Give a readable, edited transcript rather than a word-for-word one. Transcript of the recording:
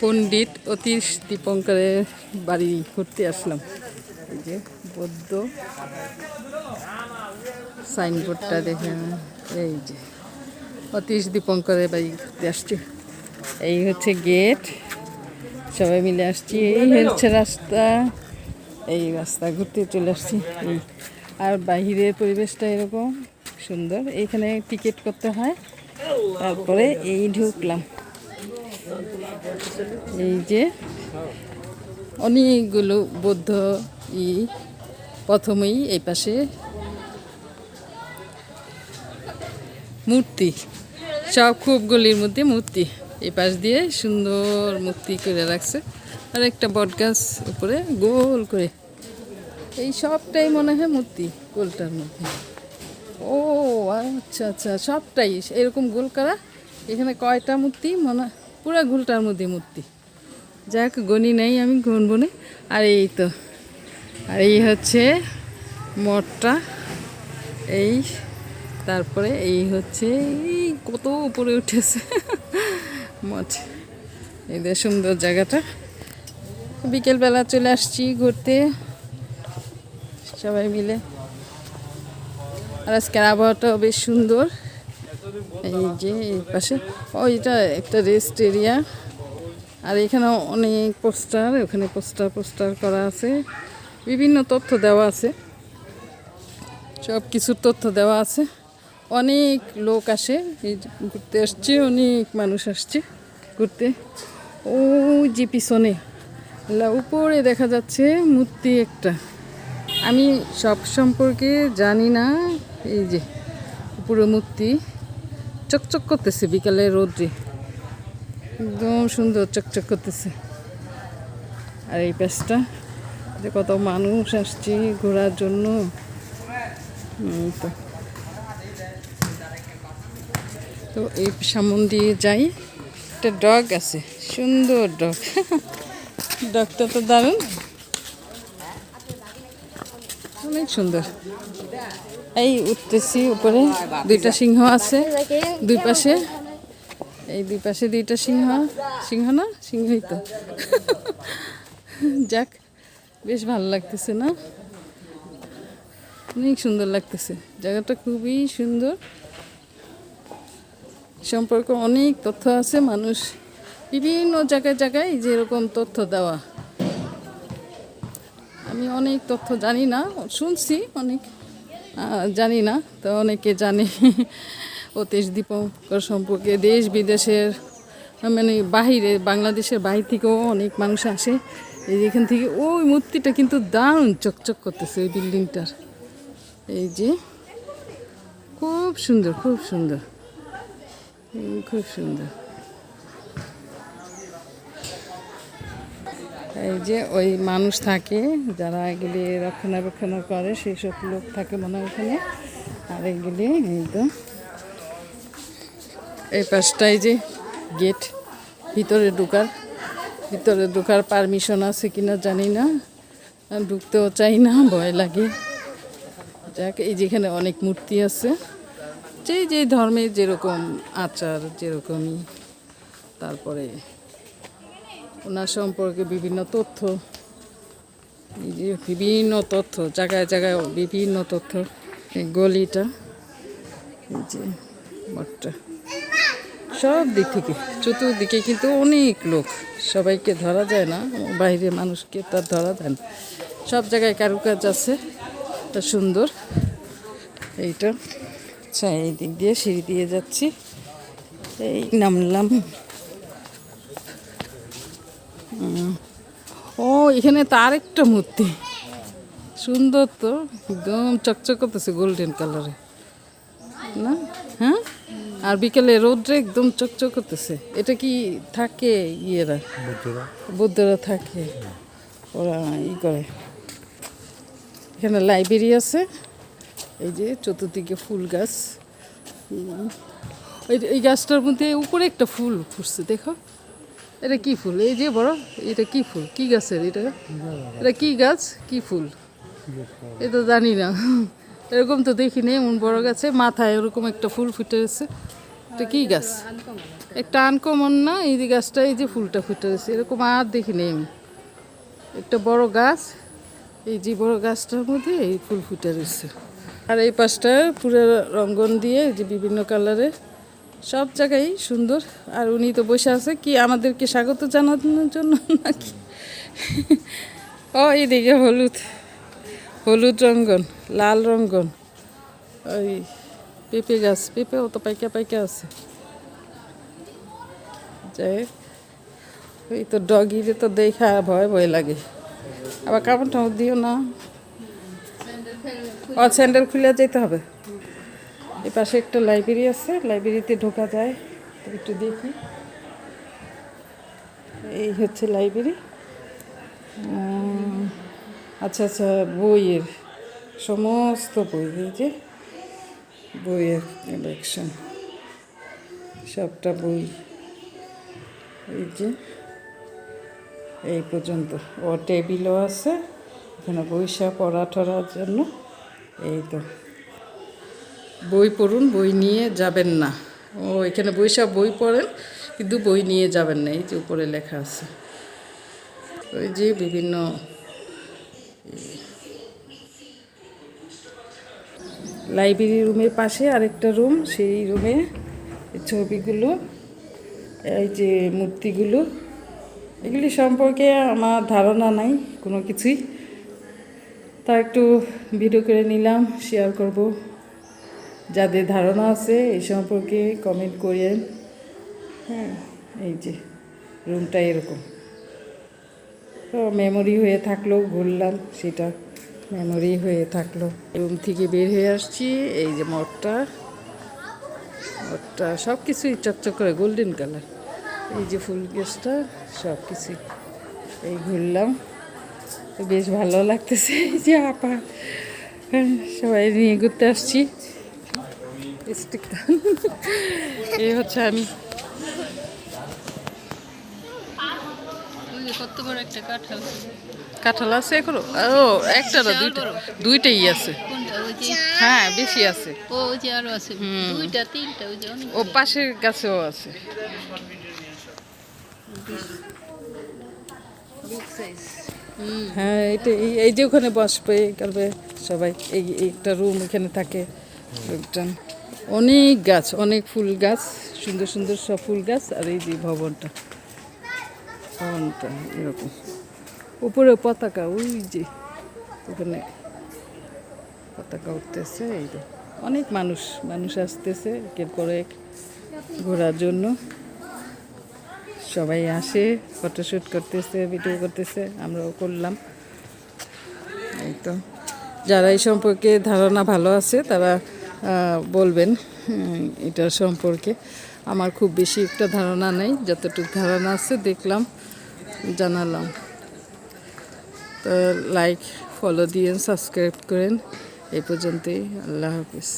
পণ্ডিত অতীশ দীপঙ্করের বাড়ি ঘুরতে আসলাম। এই যে বৌদ্ধ সাইনবোর্ডটা দেখে, এই যে অতীশ দীপঙ্করের বাড়ি ঘুরতে আসছি। এই হচ্ছে গেট, সবাই মিলে আসছি। এই হচ্ছে রাস্তা, এই রাস্তা ঘুরতে চলে আসছি। এই আর বাহিরের পরিবেশটা এরকম সুন্দর। এইখানে টিকিট করতে হয়, তারপরে এই ঢুকলাম। এই যে অনেকগুলো বৌদ্ধ প্রথমেই এই পাশে মূর্তি, সব খুব গলির মধ্যে মূর্তি। এই পাশ দিয়ে সুন্দর মূর্তি করে রাখছে, আর একটা বট গাছ উপরে গোল করে। এই সবটাই মনে হয় মূর্তি গোলটার মধ্যে। ও আচ্ছা আচ্ছা, সবটাই এরকম গোল করা। এখানে কয়টা মূর্তি মনে, পুরো গোলটার মধ্যে মূর্তি। যাক, গণি নেই, আমি গুনবো না। আর এই তো, আর এই হচ্ছে মঠটা। এই তারপরে এই হচ্ছে, এই কত উপরে উঠেছে মঠ। এই যে সুন্দর জায়গাটা। বিকেলবেলা চলে আসছি ঘুরতে সবাই মিলে। আর আজকের আবহাওয়াটাও বেশ সুন্দর। এই যে এই পাশে ওইটা একটা রেস্ট এরিয়া। আর এখানে অনেক পোস্টার, ওখানে পোস্টার করা আছে, বিভিন্ন তথ্য দেওয়া আছে, সব কিছুর তথ্য দেওয়া আছে। অনেক লোক আসে, এই ঘুরতে আসছে, অনেক মানুষ আসছে ঘুরতে। ও যে পিছনে উপরে দেখা যাচ্ছে মূর্তি একটা, আমি সব সম্পর্কে জানি না। এই যে পুরো মূর্তি চকচক করতেছে বিকালে রোদ্রে, একদম সুন্দর চকচক করতেছে। আর এই পাশটা যে কত মানুষ আসছে ঘোরার জন্য। তো এই সামন দিয়ে যাই, একটা ডগ আছে, সুন্দর ডগ। ডগটা তো দারুণ, অনেক সুন্দর। এই উঠতেছি উপরে, দুইটা সিংহ আছে দুই পাশে। এই দুই পাশে দুইটা সিংহ, সিংহ না সিংহই তো। যাক, বেশ ভালো লাগতেছে না? অনেক সুন্দর লাগতেছে জায়গাটা, খুবই সুন্দর। সম্পর্কে অনেক তথ্য আছে, মানুষ বিভিন্ন জায়গায় জায়গায় যেরকম তথ্য দেওয়া। আমি অনেক তথ্য জানি না, শুনছি অনেক, জানি না তো অনেকে জানে অতীশ দীপঙ্কর সম্পর্কে। দেশ বিদেশের, মানে বাহিরে, বাংলাদেশের বাহির থেকেও অনেক মানুষ আসে। এই এখান থেকে ওই মূর্তিটা কিন্তু দারুণ চকচক করতেছে ওই বিল্ডিংটার। এই যে খুব সুন্দর, খুব সুন্দর, খুব সুন্দর। এই যে ওই মানুষ থাকে যারা এগুলি রক্ষণাবেক্ষণ করে, সেই সব লোক থাকে মনে হয় ওখানে। আর এগুলি এই তো এই পাশটায় যে গেট, ভিতরে ঢোকার পারমিশন আছে কিনা জানি না, ঢুকতেও চাই না, ভয় লাগে। যাক, এই যেখানে অনেক মূর্তি আছে, যে ধর্মের যেরকম আচার, যেরকমই, তারপরে ওনার সম্পর্কে বিভিন্ন তথ্য, এই যে বিভিন্ন তথ্য, জায়গায় জায়গায় বিভিন্ন তথ্য। এই গলিটা, এই যে মঠটা, সব দিক থেকে চতুর্দিকে কিন্তু অনেক লোক, সবাইকে ধরা যায় না, বাইরের মানুষকে তার ধরা যায় না। সব জায়গায় কারুকাজ আছে, তা সুন্দর। এইটা আচ্ছা, এই দিক দিয়ে সিঁড়ি দিয়ে যাচ্ছি, এই নামলাম। ও এখানে তার একটা মূর্তি, সুন্দর তো, একদম চকচক করতেছে গোল্ডেন কালারে না? হ্যাঁ, আর বিকেলে রোদ্রে একদম চকচক করতেছে। এটা কি থাকে ইয়েরা, বৌদ্ধরা থাকে, ওরা করে। এখানে লাইব্রেরি আছে। এই যে চতুর্দিকে ফুল গাছ, এই গাছটার মধ্যে উপরে একটা ফুল ফুটছে, দেখো। এটা কি ফুল? এই যে বড়, এটা কি ফুল, কি গাছের এটা? এটা কি গাছ, কি ফুল এটা জানি না, এরকম তো দেখিনি এমন বড় গাছে, মাথায় ওরকম একটা ফুল ফুটে গেছে। এটা কি গাছ? একটা আনকমন না, এই যে গাছটা, এই যে ফুলটা ফুটে রয়েছে, এরকম আর দেখিনি আমি। একটা বড় গাছ, এই যে বড় গাছটার মধ্যে এই ফুল ফুটে রয়েছে। আর এই পাশটা পুরো রঙ্গন দিয়ে যে বিভিন্ন কালারের, সব জায়গায় সুন্দর। আর উনি তো বসে আছে কি আমাদেরকে স্বাগত জানানোর জন্য নাকি। ও এইদিকে হলুদ, হলুদ রঙ্গন, লাল রঙ্গন, ওই পেঁপে গাছ, পেঁপেও তো পাইকা পাইকা আছে। যাই ওই তো ডগিরে তো দেখা ভয় ভয় লাগে, আবার কাপড় টাপড় দিও না। ও স্যান্ডেল খুলে যেতে হবে। এই পাশে একটা লাইব্রেরি আছে, লাইব্রেরিতে ঢোকা যায়, একটু দেখি। এই হচ্ছে লাইব্রেরি। আচ্ছা আচ্ছা, বইয়ের সমস্ত বই, এই যে বইয়ের কালেকশন, সবটা বই এই যে এই পর্যন্ত। ও টেবিলও আছে এখানে বইসা পড়া টড়ার জন্য। এই তো বই পড়ুন, বই নিয়ে যাবেন না। ও এখানে বইসা বই পড়েন, কিন্তু বই নিয়ে যাবেন না, এই যে উপরে লেখা আছে। ওই যে বিভিন্ন লাইব্রেরি রুমের পাশে আরেকটা রুম, সেই রুমে ছবিগুলো, এই যে মূর্তিগুলো, এগুলি সম্পর্কে আমার ধারণা নাই কোনো কিছুই, তা একটু ভিডিও করে নিলাম, শেয়ার করব। যাদের ধারণা আছে এই সম্পর্কে কমেন্ট করেন। হ্যাঁ, এই যে রুমটা এরকম, তো মেমোরি হয়ে থাকলো, ঘুরলাম সেটা মেমোরি হয়ে থাকলো। রুম থেকে বের হয়ে আসছি, এই যে মঠটা, মঠটা সব কিছুই চকচক করে গোল্ডেন কালার, এই যে ফুল গাছটা, সব কিছুই। এই ঘুরলাম, বেশ ভালো লাগতেছে। এই যে আপা সবাই নিয়ে ঘুরতে আসছি। এই হচ্ছে আমি, কত বড় একটা কাঁঠাল, কাঁঠাল আছে এখনো? ও একটা না, দুইটা, দুইটাই আছে। কোনটা? ওই যে, হ্যাঁ বেশি আছে, ওই যে আরো আছে দুইটা তিনটা, ওই যে অনেক। ও পাশের গাছেও আছে। হ্যাঁ এটা এই যে ওখানে বসবে করবে সবাই, এই একটা রুম এখানে থাকে লোকজন। অনেক গাছ, অনেক ফুল গাছ, সুন্দর সুন্দর সব ফুল গাছ। আর এই যে ভবনটা, ভবনটা এরকম, উপরে পতাকা, ওই যে ওখানে পতাকা উঠতেছে। এই যে অনেক মানুষ, মানুষ আসতেছে একের পর এক ঘোরার জন্য। সবাই আসে, ফটোশ্যুট করতেছে, ভিডিও করতেছে, আমরাও করলাম। এই তো যারা এই সম্পর্কে ধারণা ভালো আছে তারা বলবেন এটার সম্পর্কে। আমার খুব বেশি একটা ধারণা নেই, যতটুকু ধারণা আছে দেখলাম, জানালাম। তো লাইক, ফলো দিয়েন, সাবস্ক্রাইব করেন। এই পর্যন্তই, আল্লাহ হাফিজ।